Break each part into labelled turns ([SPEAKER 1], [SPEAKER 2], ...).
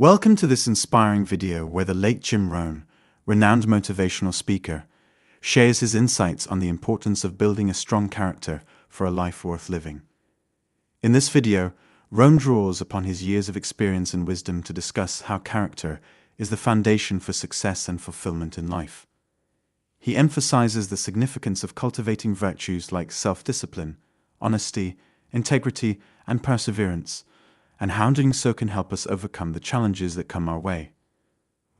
[SPEAKER 1] Welcome to this inspiring video where the late Jim Rohn, renowned motivational speaker, shares his insights on the importance of building a strong character for a life worth living. In this video, Rohn draws upon his years of experience and wisdom to discuss how character is the foundation for success and fulfillment in life. He emphasizes the significance of cultivating virtues like self-discipline, honesty, integrity, and perseverance, and how doing so can help us overcome the challenges that come our way.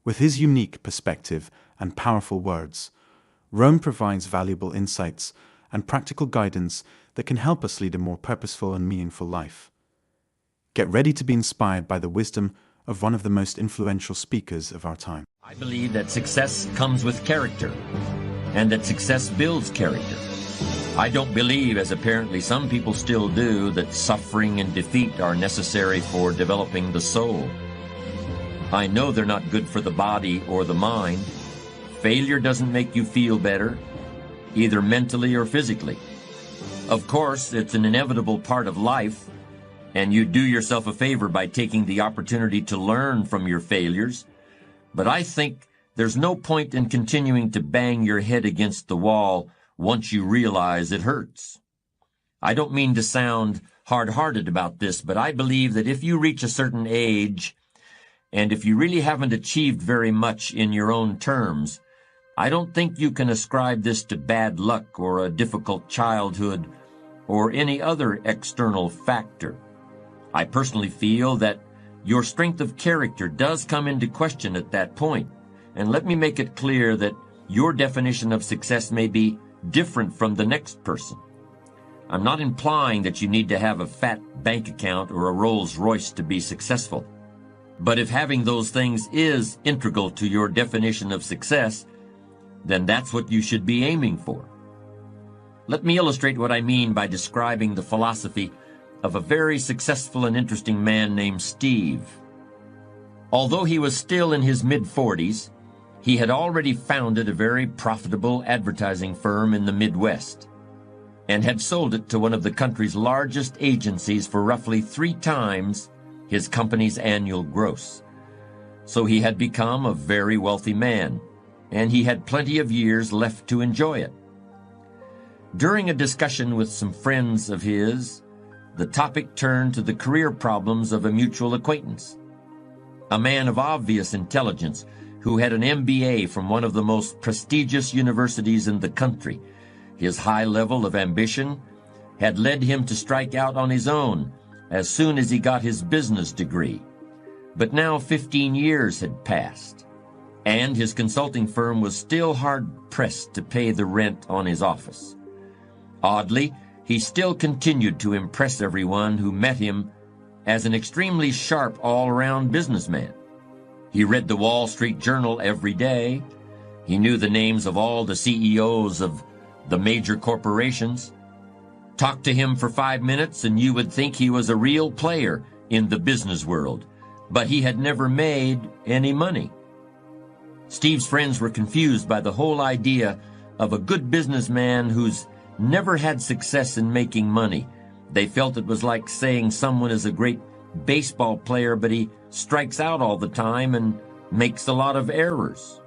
[SPEAKER 1] With his unique perspective and powerful words, Rohn provides valuable insights and practical guidance that can help us lead a more purposeful and meaningful life. Get ready to be inspired by the wisdom of one of the most influential speakers of our time.
[SPEAKER 2] I believe that success comes with character, and that success builds character. I don't believe, as apparently some people still do, that suffering and defeat are necessary for developing the soul. I know they're not good for the body or the mind. Failure doesn't make you feel better, either mentally or physically. Of course, it's an inevitable part of life, and you do yourself a favor by taking the opportunity to learn from your failures. But I think there's no point in continuing to bang your head against the wall once you realize it hurts. I don't mean to sound hard-hearted about this, but I believe that if you reach a certain age, and if you really haven't achieved very much in your own terms, I don't think you can ascribe this to bad luck or a difficult childhood or any other external factor. I personally feel that your strength of character does come into question at that point. And let me make it clear that your definition of success may be different from the next person. I'm not implying that you need to have a fat bank account or a Rolls Royce to be successful. But if having those things is integral to your definition of success, then that's what you should be aiming for. Let me illustrate what I mean by describing the philosophy of a very successful and interesting man named Steve. Although he was still in his mid-40s, he had already founded a very profitable advertising firm in the Midwest and had sold it to one of the country's largest agencies for roughly 3 times his company's annual gross. So he had become a very wealthy man, and he had plenty of years left to enjoy it. During a discussion with some friends of his, the topic turned to the career problems of a mutual acquaintance, a man of obvious intelligence who had an MBA from one of the most prestigious universities in the country. His high level of ambition had led him to strike out on his own as soon as he got his business degree. But now 15 years had passed, and his consulting firm was still hard-pressed to pay the rent on his office. Oddly, he still continued to impress everyone who met him as an extremely sharp all-around businessman. He read the Wall Street Journal every day. He knew the names of all the CEOs of the major corporations. Talk to him for 5 minutes and you would think he was a real player in the business world, but he had never made any money. Steve's friends were confused by the whole idea of a good businessman who's never had success in making money. They felt it was like saying someone is a great baseball player, but he strikes out all the time and makes a lot of errors.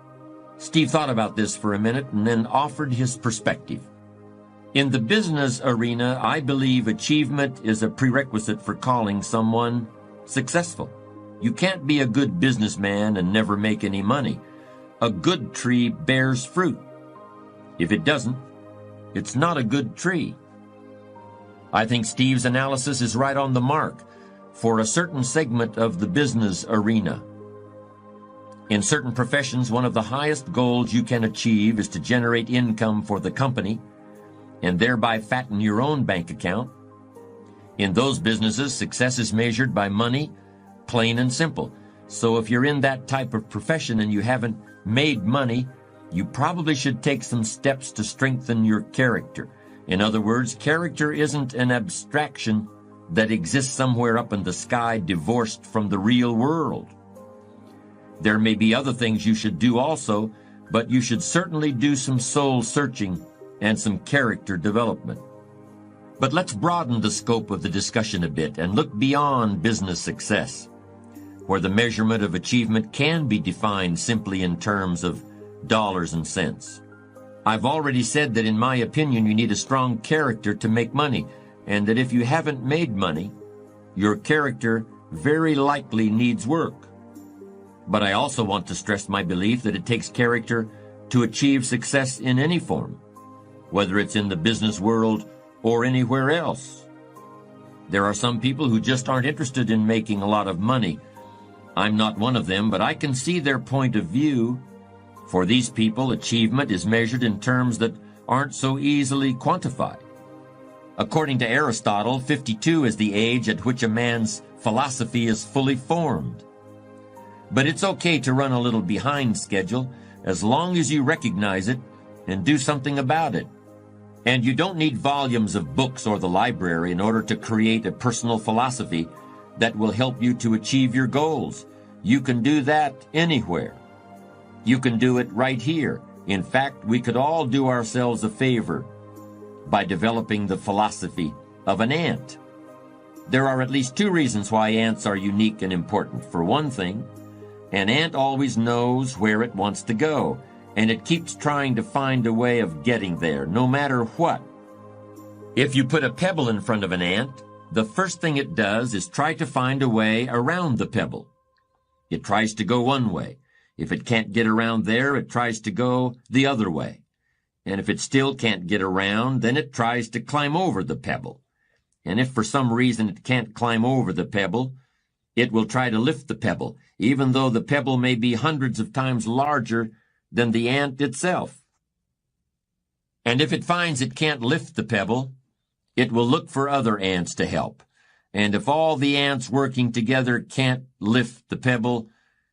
[SPEAKER 2] Steve thought about this for a minute and then offered his perspective. In the business arena, I believe achievement is a prerequisite for calling someone successful. You can't be a good businessman and never make any money. A good tree bears fruit. If it doesn't, it's not a good tree. I think Steve's analysis is right on the mark for a certain segment of the business arena. In certain professions, one of the highest goals you can achieve is to generate income for the company and thereby fatten your own bank account. In those businesses, success is measured by money, plain and simple. So if you're in that type of profession and you haven't made money, you probably should take some steps to strengthen your character. In other words, character isn't an abstraction that exists somewhere up in the sky divorced from the real world. There may be other things you should do also, but you should certainly do some soul searching and some character development. But let's broaden the scope of the discussion a bit and look beyond business success. where the measurement of achievement can be defined simply in terms of dollars and cents. I've already said that in my opinion you need a strong character to make money, and that if you haven't made money, your character very likely needs work. But I also want to stress my belief that it takes character to achieve success in any form, whether it's in the business world or anywhere else. There are some people who just aren't interested in making a lot of money. I'm not one of them, but I can see their point of view. For these people, achievement is measured in terms that aren't so easily quantified. According to Aristotle, 52 is the age at which a man's philosophy is fully formed. But it's okay to run a little behind schedule as long as you recognize it and do something about it. And you don't need volumes of books or the library in order to create a personal philosophy that will help you to achieve your goals. You can do that anywhere. You can do it right here. In fact, we could all do ourselves a favor by developing the philosophy of an ant. There are at least two reasons why ants are unique and important. For one thing, an ant always knows where it wants to go, and it keeps trying to find a way of getting there, no matter what. If you put a pebble in front of an ant, the first thing it does is try to find a way around the pebble. It tries to go one way. If it can't get around there, it tries to go the other way. And if it still can't get around, then it tries to climb over the pebble. And if for some reason it can't climb over the pebble, it will try to lift the pebble, even though the pebble may be hundreds of times larger than the ant itself. And if it finds it can't lift the pebble, it will look for other ants to help. And if all the ants working together can't lift the pebble,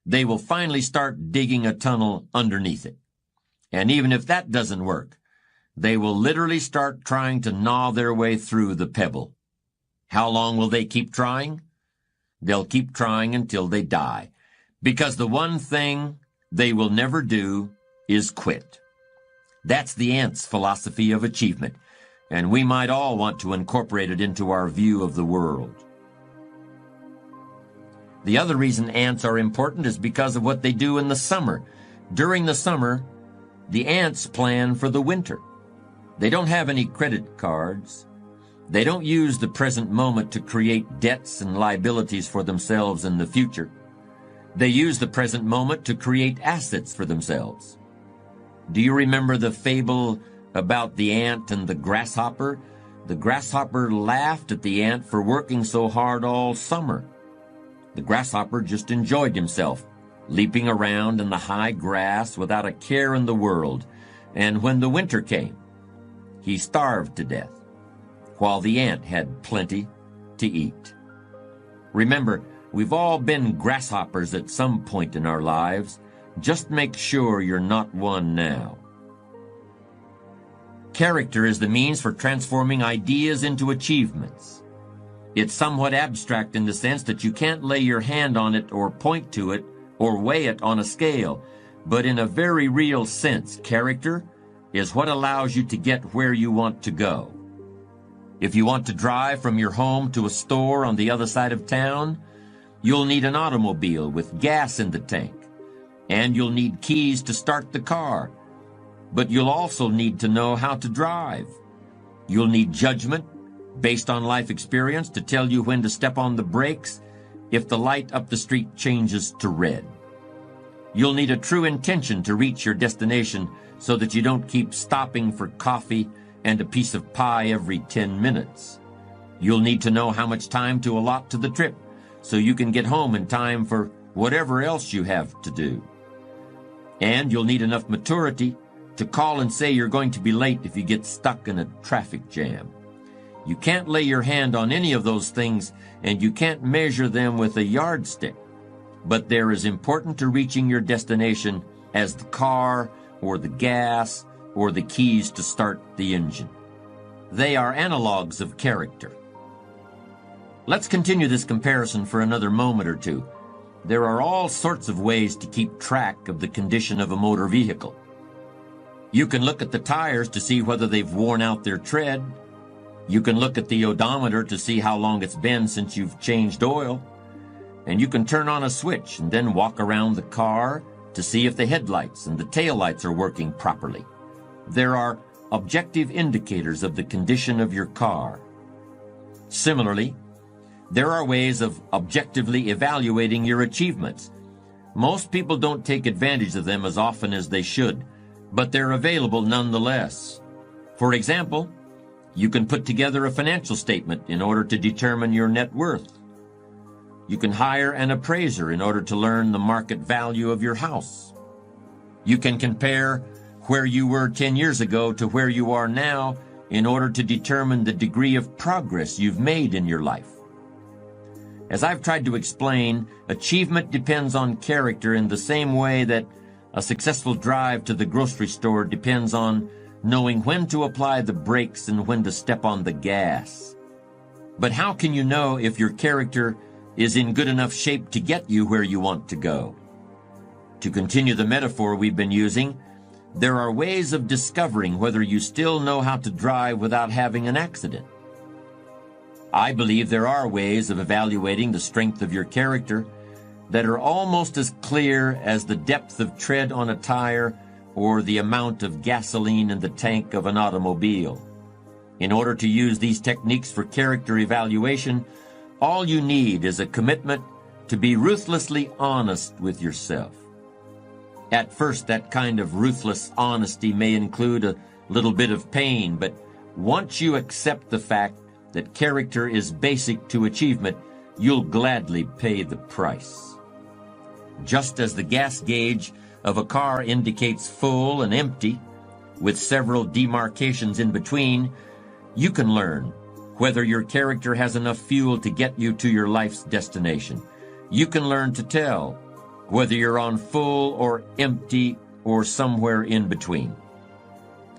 [SPEAKER 2] they will finally start digging a tunnel underneath it. And even if that doesn't work, they will literally start trying to gnaw their way through the pebble. How long will they keep trying? They'll keep trying until they die, because the one thing they will never do is quit. That's the ant's philosophy of achievement, and we might all want to incorporate it into our view of the world. The other reason ants are important is because of what they do in the summer. During the summer, the ants plan for the winter. They don't have any credit cards. They don't use the present moment to create debts and liabilities for themselves in the future. They use the present moment to create assets for themselves. Do you remember the fable about the ant and the grasshopper? The grasshopper laughed at the ant for working so hard all summer. The grasshopper just enjoyed himself, leaping around in the high grass without a care in the world. And when the winter came, he starved to death, while the ant had plenty to eat. Remember, we've all been grasshoppers at some point in our lives. Just make sure you're not one now. Character is the means for transforming ideas into achievements. It's somewhat abstract in the sense that you can't lay your hand on it or point to it or weigh it on a scale, but in a very real sense, character is what allows you to get where you want to go. If you want to drive from your home to a store on the other side of town, you'll need an automobile with gas in the tank, and you'll need keys to start the car. But you'll also need to know how to drive. You'll need judgment based on life experience to tell you when to step on the brakes if the light up the street changes to red. You'll need a true intention to reach your destination so that you don't keep stopping for coffee and a piece of pie every 10 minutes. You'll need to know how much time to allot to the trip so you can get home in time for whatever else you have to do. And you'll need enough maturity to call and say you're going to be late if you get stuck in a traffic jam. You can't lay your hand on any of those things, and you can't measure them with a yardstick. But they're as important to reaching your destination as the car or the gas or the keys to start the engine. They are analogs of character. Let's continue this comparison for another moment or two. There are all sorts of ways to keep track of the condition of a motor vehicle. You can look at the tires to see whether they've worn out their tread. You can look at the odometer to see how long it's been since you've changed oil. and you can turn on a switch and then walk around the car to see if the headlights and the taillights are working properly. There are objective indicators of the condition of your car. Similarly, there are ways of objectively evaluating your achievements. Most people don't take advantage of them as often as they should, but they're available nonetheless. For example, you can put together a financial statement in order to determine your net worth. You can hire an appraiser in order to learn the market value of your house. You can compare where you were 10 years ago to where you are now in order to determine the degree of progress you've made in your life. As I've tried to explain, achievement depends on character in the same way that a successful drive to the grocery store depends on knowing when to apply the brakes and when to step on the gas. But how can you know if your character is in good enough shape to get you where you want to go? To continue the metaphor we've been using, there are ways of discovering whether you still know how to drive without having an accident. I believe there are ways of evaluating the strength of your character that are almost as clear as the depth of tread on a tire or the amount of gasoline in the tank of an automobile. In order to use these techniques for character evaluation, all you need is a commitment to be ruthlessly honest with yourself. At first, that kind of ruthless honesty may include a little bit of pain, but once you accept the fact that character is basic to achievement, you'll gladly pay the price. Just as the gas gauge of a car indicates full and empty, with several demarcations in between, you can learn whether your character has enough fuel to get you to your life's destination. You can learn to tell whether you're on full or empty or somewhere in between.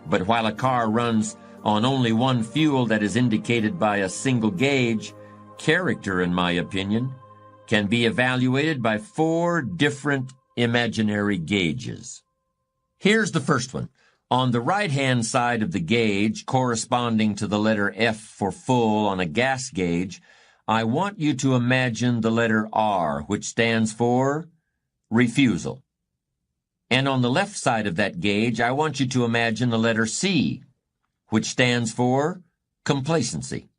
[SPEAKER 2] But while a car runs on only one fuel that is indicated by a single gauge, character, in my opinion, can be evaluated by 4 different imaginary gauges. Here's the first one. On the right-hand side of the gauge, corresponding to the letter F for full on a gas gauge, I want you to imagine the letter R, which stands for refusal. And on the left side of that gauge, I want you to imagine the letter C, which stands for complacency.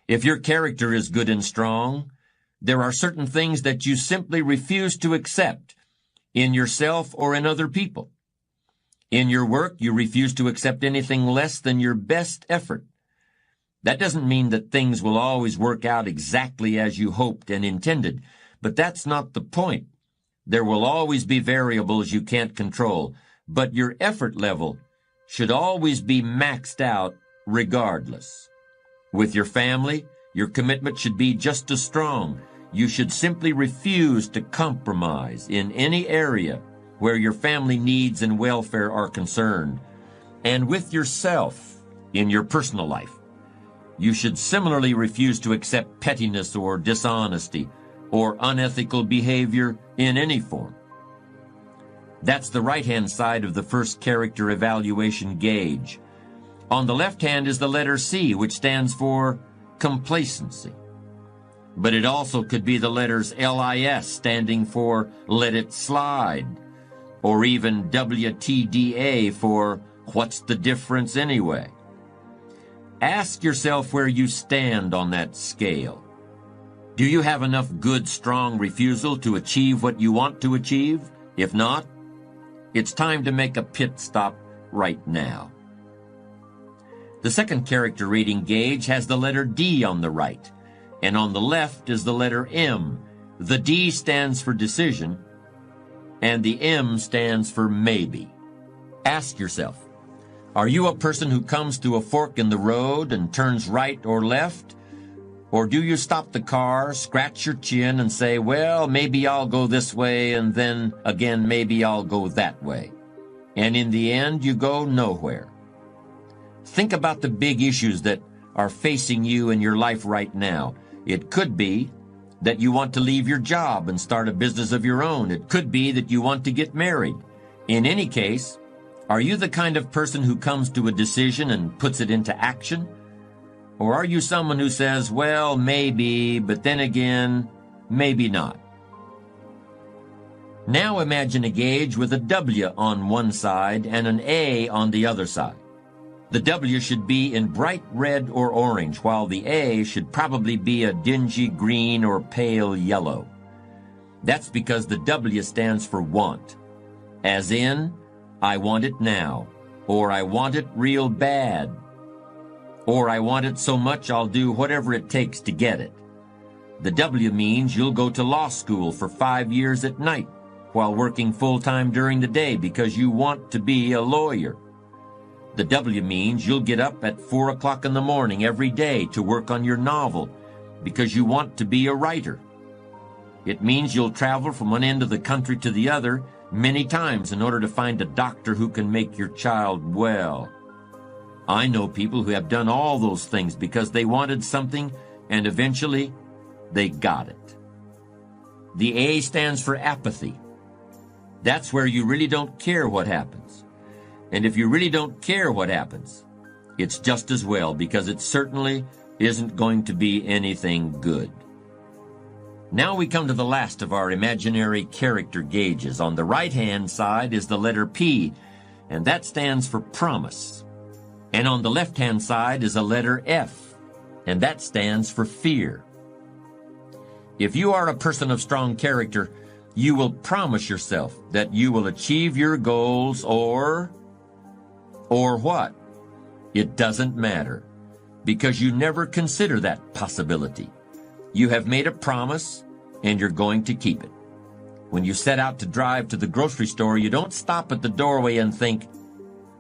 [SPEAKER 2] If your character is good and strong, there are certain things that you simply refuse to accept in yourself or in other people. In your work, you refuse to accept anything less than your best effort. That doesn't mean that things will always work out exactly as you hoped and intended, but that's not the point. There will always be variables you can't control, but your effort level should always be maxed out regardless. With your family, your commitment should be just as strong. You should simply refuse to compromise in any area where your family needs and welfare are concerned. And with yourself, in your personal life, you should similarly refuse to accept pettiness or dishonesty or unethical behavior in any form. That's the right-hand side of the first character evaluation gauge. On the left hand is the letter C, which stands for complacency. But it also could be the letters LIS, standing for let it slide, or even WTDA for what's the difference anyway. Ask yourself where you stand on that scale. Do you have enough good, strong refusal to achieve what you want to achieve? If not, it's time to make a pit stop right now. The second character rating gauge has the letter D on the right, and on the left is the letter M. The D stands for decision, and the M stands for maybe. Ask yourself, are you a person who comes to a fork in the road and turns right or left? Or do you stop the car, scratch your chin, and say, well, maybe I'll go this way, and then again, maybe I'll go that way? And in the end, you go nowhere. Think about the big issues that are facing you in your life right now. It could be that you want to leave your job and start a business of your own. It could be that you want to get married. In any case, are you the kind of person who comes to a decision and puts it into action? Or are you someone who says, well, maybe, but then again, maybe not. Now imagine a gauge with a W on one side and an A on the other side. The W should be in bright red or orange, while the A should probably be a dingy green or pale yellow. That's because the W stands for want, as in, I want it now, or I want it real bad, or I want it so much I'll do whatever it takes to get it. The W means you'll go to law school for 5 years at night while working full-time during the day because you want to be a lawyer. The W means you'll get up at 4 o'clock in the morning every day to work on your novel because you want to be a writer. It means you'll travel from one end of the country to the other many times in order to find a doctor who can make your child well. I know people who have done all those things because they wanted something and eventually they got it. The A stands for apathy. That's where you really don't care what happens. And if you really don't care what happens, it's just as well because it certainly isn't going to be anything good. Now we come to the last of our imaginary character gauges. On the right-hand side is the letter P, and that stands for promise. And on the left-hand side is a letter F, and that stands for fear. If you are a person of strong character, you will promise yourself that you will achieve your goals or what? It doesn't matter, because you never consider that possibility. You have made a promise, and you're going to keep it. When you set out to drive to the grocery store, you don't stop at the doorway and think,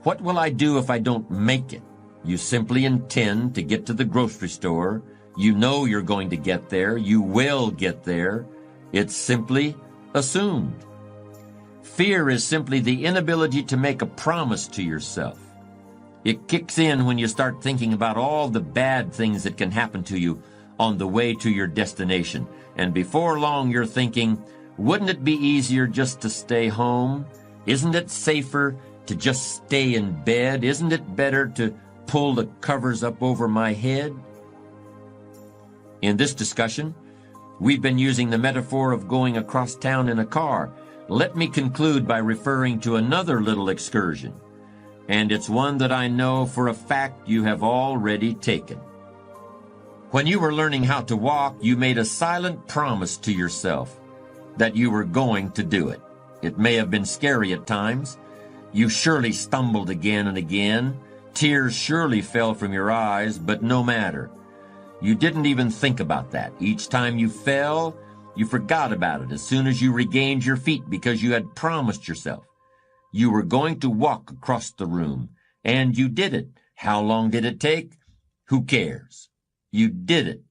[SPEAKER 2] what will I do if I don't make it? You simply intend to get to the grocery store. You know you're going to get there. You will get there. It's simply assumed. Fear is simply the inability to make a promise to yourself. It kicks in when you start thinking about all the bad things that can happen to you on the way to your destination. And before long you're thinking, wouldn't it be easier just to stay home? Isn't it safer to just stay in bed? Isn't it better to pull the covers up over my head? In this discussion, we've been using the metaphor of going across town in a car. Let me conclude by referring to another little excursion, and it's one that I know for a fact you have already taken. When you were learning how to walk, you made a silent promise to yourself that you were going to do it. It may have been scary at times. You surely stumbled again and again. Tears surely fell from your eyes, but no matter. You didn't even think about that. Each time you fell, you forgot about it as soon as you regained your feet because you had promised yourself you were going to walk across the room, and you did it. How long did it take? Who cares? You did it.